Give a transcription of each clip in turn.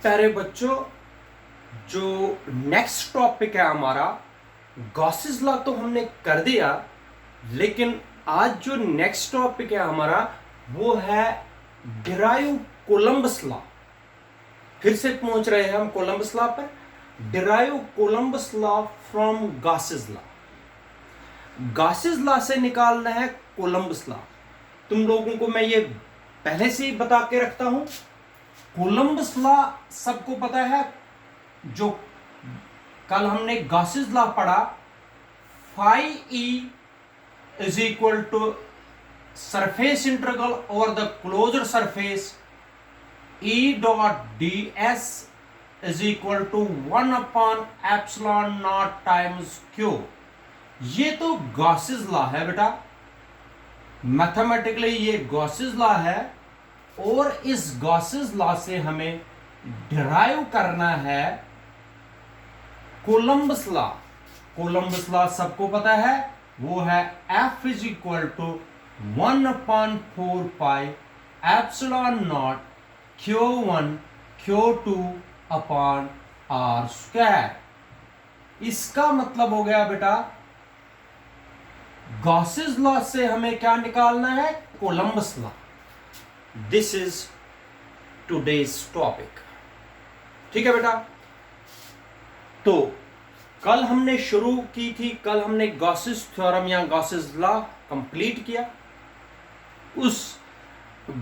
प्यारे बच्चों, जो नेक्स्ट टॉपिक है हमारा गॉसेस लॉ तो हमने कर दिया, लेकिन आज जो नेक्स्ट टॉपिक है हमारा वो है डिराइव कोलंबस लॉ। फिर से पहुंच रहे हैं हम कोलंबस लॉ पर। Derive Columbus law from Gauss's law. Gauss's law से निकालना है कोलंबस लॉ। तुम लोगों को मैं ये पहले से ही बता के रखता हूं। कोलंबस लॉ सबको पता है, जो कल हमने गॉसेस लॉ पढ़ा, phi E is equal to surface integral over the closed surface E dot D S is equal to 1 upon epsilon not times Q. ये तो गॉसेस लॉ है बेटा, मैथमेटिकली ये गॉसेस लॉ है, और इस गॉसेस लॉ से हमें डिराइव करना है कोलंबस लॉ। कोलंबस लॉ सबको पता है, वो है F is equal to 1 upon 4 pi epsilon not Q1 Q2 upon R square. इसका मतलब हो गया बेटा, गॉसेस लॉ से हमें क्या निकालना है? Columbus law. This is today's topic. ठीक है बेटा। तो कल हमने शुरू की थी, कल हमने गॉसेस थ्योरम या गॉसेस लॉ कंप्लीट किया। उस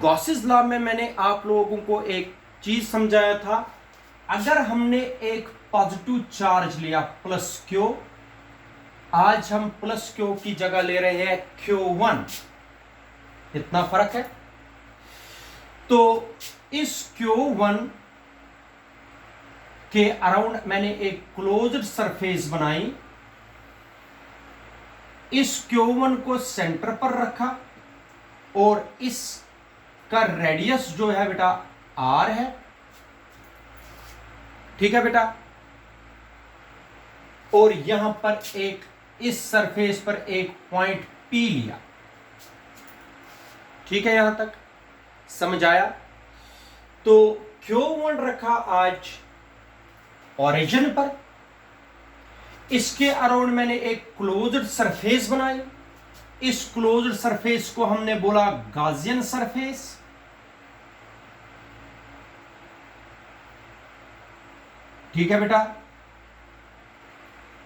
गॉसेस लॉ में मैंने आप लोगों को एक चीज समझाया था। अगर हमने एक पॉजिटिव चार्ज लिया प्लस क्यू, आज हम प्लस क्यू की जगह ले रहे हैं Q1, इतना फर्क है। तो इस Q1 के अराउंड मैंने एक क्लोज्ड सरफेस बनाई, इस Q1 को सेंटर पर रखा, और इसका रेडियस जो है बेटा R है। ठीक है बेटा। और यहां पर एक इस सरफेस पर एक पॉइंट P लिया। ठीक है, यहां तक समझ आया? तो Q1 रखा आज ओरिजिन पर, इसके अराउंड मैंने एक क्लोज्ड सरफेस बनाई। इस क्लोज्ड सरफेस को हमने बोला गॉसियन सरफेस। ठीक है बेटा।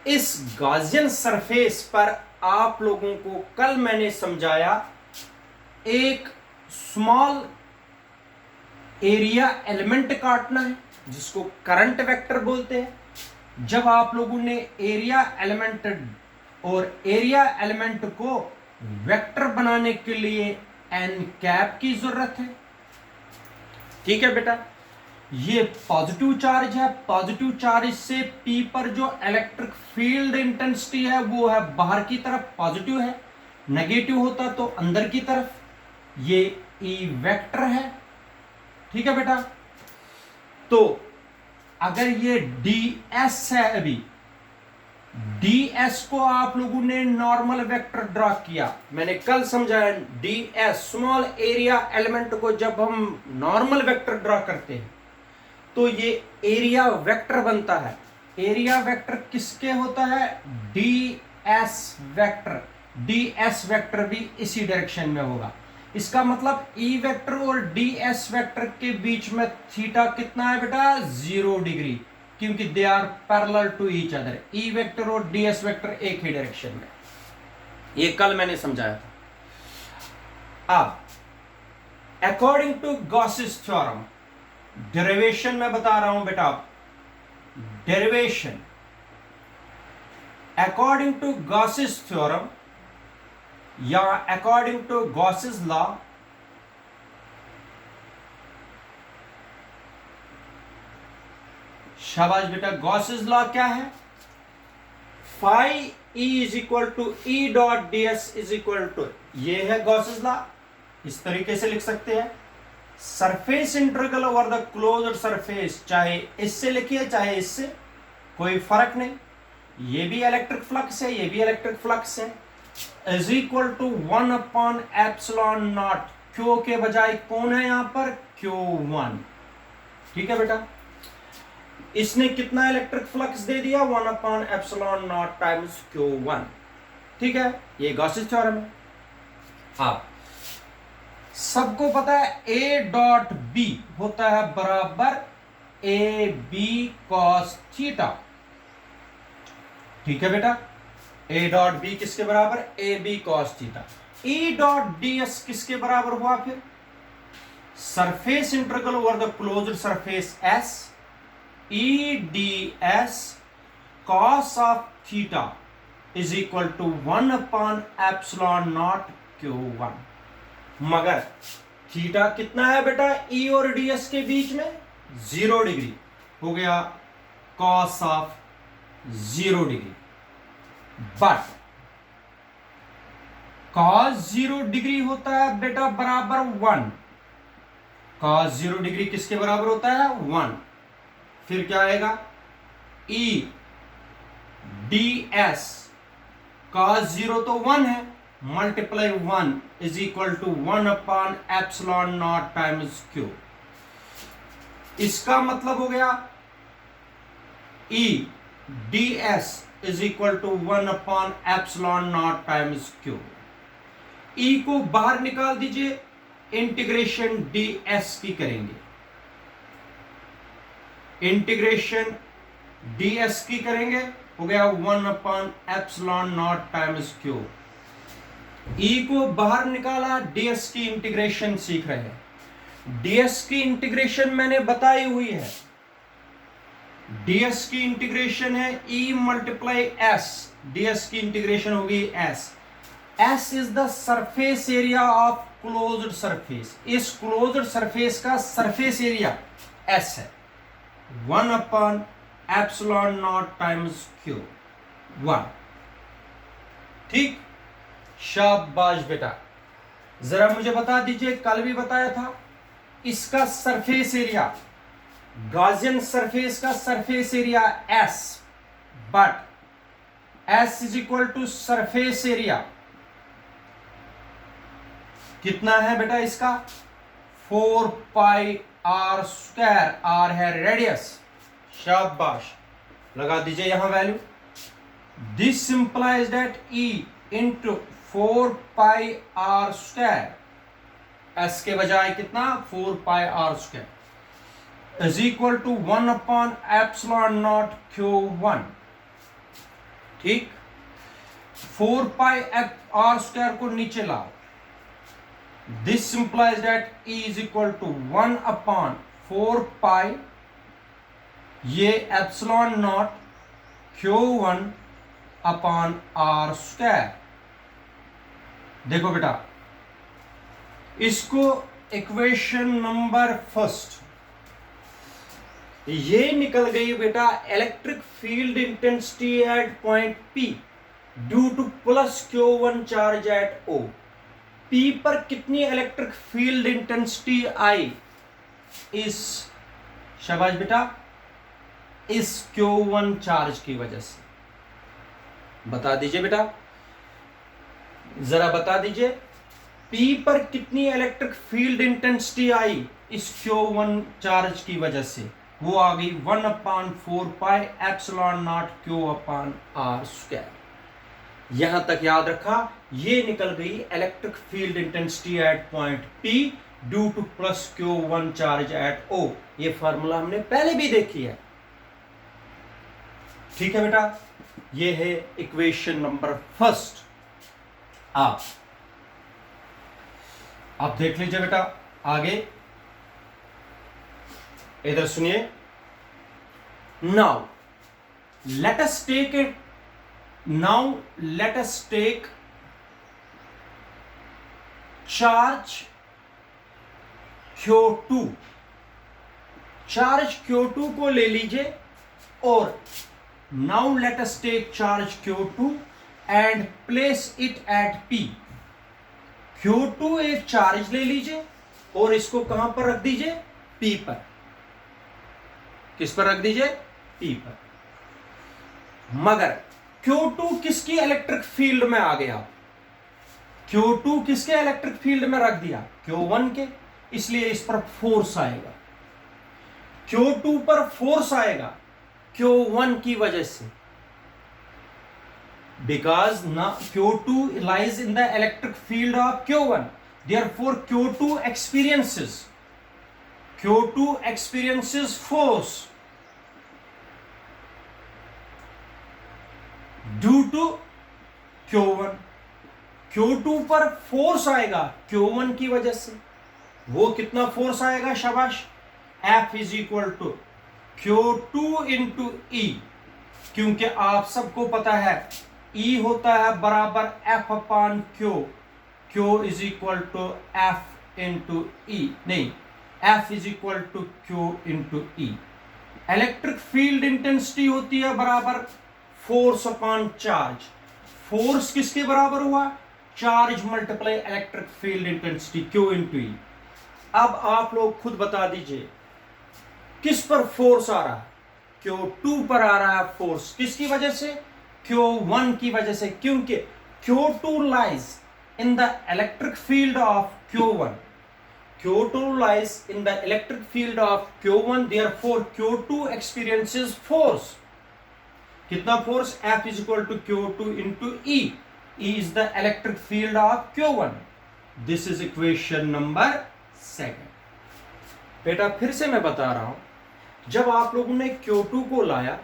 इस गॉसियन सरफेस पर आप लोगों को कल मैंने समझाया, एक स्मॉल एरिया एलिमेंट काटना है, जिसको करंट वेक्टर बोलते हैं। जब आप लोगों ने एरिया एलिमेंट और एरिया एलिमेंट को वेक्टर बनाने के लिए एन कैप की जरूरत है। ठीक है बेटा। ये पॉजिटिव चार्ज है, पॉजिटिव चार्ज से P पर जो इलेक्ट्रिक फील्ड इंटेंसिटी है वो है बाहर की तरफ, पॉजिटिव है। नेगेटिव होता तो अंदर की तरफ। ये E वेक्टर है। ठीक है बेटा। तो अगर ये ds है, अभी ds को आप लोगों ने नॉर्मल वेक्टर ड्रा किया, मैंने कल समझाया ds स्मॉल एरिया एलिमेंट को जब हम नॉर्मल वेक्टर ड्रा करते हैं तो ये एरिया वेक्टर बनता है। एरिया वेक्टर किसके होता है? ds vector. ds वेक्टर भी इसी डायरेक्शन में होगा। इसका मतलब E वेक्टर और ds वेक्टर के बीच में थीटा कितना है बेटा? 0 डिग्री, क्योंकि they are parallel to each other. E vector और ds वेक्टर एक ही डायरेक्शन में। ये कल मैंने समझाया था। अब according to Gauss's theorem, derivation में बता रहा हूं बेटा। Derivation according to Gauss's theorem या अकॉर्डिंग टू गॉसेस लॉ, शाबाश बेटा। गॉसेस लॉ क्या है? Phi E is equal to E dot D S is equal to, ये है गॉसेस लॉ। इस तरीके से लिख सकते हैं, surface integral over the closed surface. चाहे इससे लिखिए चाहे इससे, कोई फर्क नहीं। ये भी इलेक्ट्रिक फ्लक्स है, ये भी इलेक्ट्रिक फ्लक्स है। Is equal to 1 upon epsilon not, Q के बजाय कौन है यहां पर? Q1। ठीक है बेटा। इसने कितना इलेक्ट्रिक फ्लक्स दे दिया, 1/ε0 टाइम्स Q1। ठीक है, ये गॉसेस थ्योरम है। हाँ, सबको पता है A डॉट B होता है बराबर AB cos थीटा। ठीक है बेटा, A डॉट B किसके बराबर, AB cos theta. E dot ds किसके बराबर हुआ फिर, surface integral over the closed surface S, E ds cos of theta is equal to 1/ε0 Q1। मगर थीटा कितना है बेटा E और ds के बीच में, 0 डिग्री, हो गया cos of 0 degree. But cos 0 degree होता है बेटा बराबर 1। cos 0 डिग्री किसके बराबर होता है, 1। फिर क्या आएगा, E ds cos 0 तो 1 है, multiply 1 is equal to 1/ε0 times Q। इसका मतलब हो गया E ds is equal to 1/ε0 times Q। E को बाहर निकाल दीजिए, इंटीग्रेशन ds की करेंगे, इंटीग्रेशन ds की करेंगे, हो गया 1/ε0 टाइम्स Q। E को बाहर निकाला, ds की इंटीग्रेशन सीख रहे हैं। ds की इंटीग्रेशन मैंने बताई हुई है, ds की इंटीग्रेशन है E मल्टीप्लाई s, ds की इंटीग्रेशन होगी s। s is the surface area of closed surface, इस क्लोज्ड सरफेस का सरफेस एरिया s है, 1/ε0 टाइम्स Q1। ठीक, शाबाश बेटा। जरा मुझे बता दीजिए, कल भी बताया था, इसका सरफेस एरिया, गॉसियन सरफेस का surface area S, but S is equal to surface area कितना है बेटा इसका, 4πr², r है रेडियस। शाबाश, लगा दीजिए यहां value. This implies that E into 4πr², S के बजाय कितना, 4πr² is equal to 1/ε0 Q1। ठीक, 4πr² को नीचे लाओ, this implies that E is equal to 1/4π, ये ε0 Q1/r²। देखो बेटा, इसको इक्वेशन नंबर फर्स्ट, ये निकल गई बेटा electric field intensity at point P due two plus Q1 charge at O। P पर कितनी इलेक्ट्रिक फील्ड इंटेंसिटी आई, इस, शाबाश बेटा, इस Q1 चार्ज की वजह से। बता दीजिए बेटा, जरा बता दीजिए, P पर कितनी इलेक्ट्रिक फील्ड इंटेंसिटी आई इस Q1 चार्ज की वजह से, वो आ गई 1/4πε0 Q/r²। यहां तक याद रखा, ये निकल गई electric field intensity at point P due two plus Q1 charge at O। ये फार्मूला हमने पहले भी देखी है। ठीक है बेटा, ये है इक्वेशन नंबर फर्स्ट। आप देख लीजिए बेटा आगे, इधर सुनिए। Now let us take it, now let us take charge Q2, charge Q2 को ले लीजिए, और now let us take charge Q2 and place it at P। Q2 एक चार्ज ले लीजिए और इसको कहां पर रख दीजिए, P पर। किस पर रख दीजिए, P पर। मगर Q2 किसकी इलेक्ट्रिक फील्ड में आ गया, Q2 किसके इलेक्ट्रिक फील्ड में रख दिया, Q1 के, इसलिए इस पर फोर्स आएगा। Q2 पर फोर्स आएगा Q1 की वजह से, because now Q2 lies in the electric field of Q1, therefore Q2 experiences force due to Q1. Q2 पर फोर्स आएगा Q1 की वजह से, वो कितना फोर्स आएगा शाबाश, F is equal to Q2 into E, क्योंकि आप सबको पता है E होता है बराबर F upon Q, Q is equal to F into E, नहीं F is equal to Q into E। Electric field intensity होती है बराबर फोर्स अपान चार्ज, फोर्स किसके बराबर हुआ, charge multiply electric field intensity Q into E। अब आप लोग खुद बता दीजिए किस पर फोर्स आ रहा है, Q2 पर आ रहा है फोर्स, किसकी वजह से, Q1 की वजह से, क्योंकि Q2 lies in the electric field of Q1, Q2 lies in the electric field of Q1, therefore Q2 experiences force, कितना force, F is equal to Q2 into E, E is the electric field of Q1, this is equation number 2। बेटा फिर से मैं बता रहा हूं, जब आप लोगों ने Q2 को लाया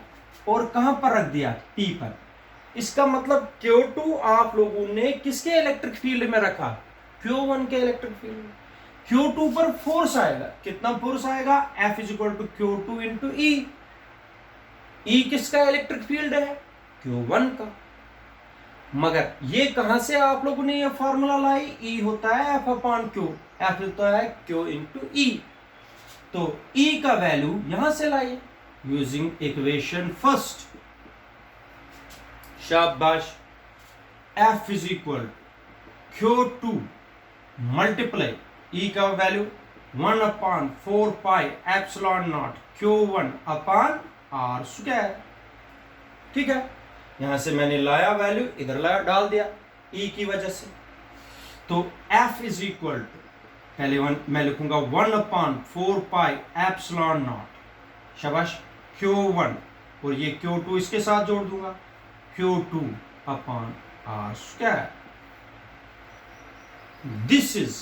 और कहां पर रख दिया, P पर, इसका मतलब Q2 आप लोगों ने किसके इलेक्ट्रिक फील्ड में रखा, Q1 के इलेक्ट्रिक फील्ड में। Q2 पर फोर्स आएगा, कितना फोर्स आएगा, F is equal to Q2 into E, E किसका इलेक्ट्रिक फील्ड है, Q1 का। मगर ये कहां से आप लोगों ने ये फॉर्मूला लाई, E होता है F अपॉन Q, F होता है Q इंटू E, तो E का वैल्यू यहां से लाइए यूजिंग इक्वेशन फर्स्ट, शाबाश। F is equal Q2 multiply E का value 1 upon 4 pi epsilon not Q1 upon R square, ठीक है। यहां से मैंने लाया वैल्यू, इधर लाया डाल दिया E की वजह से, तो F इज इक्वल टू, पहले मैं लिखूंगा 1 अपॉन 4 पाई एप्सिलॉन नॉट, शाबाश, Q1 और ये Q2 इसके साथ जोड़ दूंगा, Q2 upon R square. This is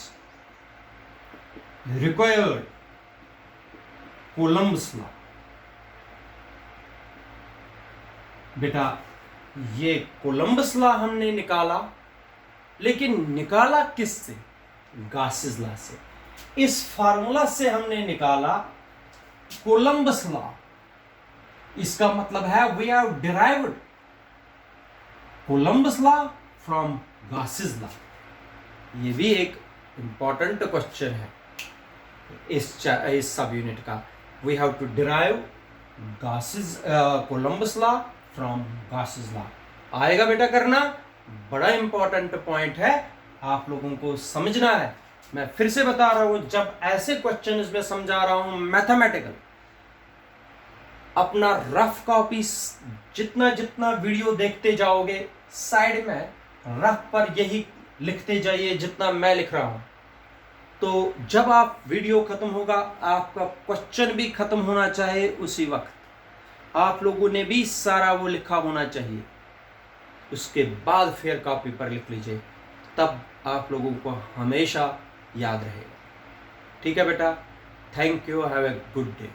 required Columbus law. बेटा ये कोलंबस लॉ हमने निकाला, लेकिन निकाला किससे, गॉसेस लॉ से। इस फार्मूला से हमने निकाला कोलंबस लॉ, इसका मतलब है we have derived Coulomb's law from Gauss's law. ये भी एक इंपॉर्टेंट क्वेश्चन है इस सब यूनिट का, we have to derive Gauss's Coulomb's law from Gauss's law. आएगा बेटा करना, बड़ा इंपॉर्टेंट पॉइंट है, आप लोगों को समझना है। मैं फिर से बता रहा हूं, जब ऐसे क्वेश्चन इसमें समझा रहा हूं मैथमेटिकल, अपना रफ कॉपी जितना जितना वीडियो देखते जाओगे, साइड में रफ पर यही लिखते जाइए जितना मैं लिख रहा हूं, तो जब आप वीडियो खत्म होगा, आपका क्वेश्चन भी खत्म होना चाहिए उसी वक्त, आप लोगों ने भी सारा वो लिखा होना चाहिए, उसके बाद फिर कॉपी पर लिख लीजिए, तब आप लोगों को हमेशा याद रहेगा। ठीक है बेटा, thank you, have a good day.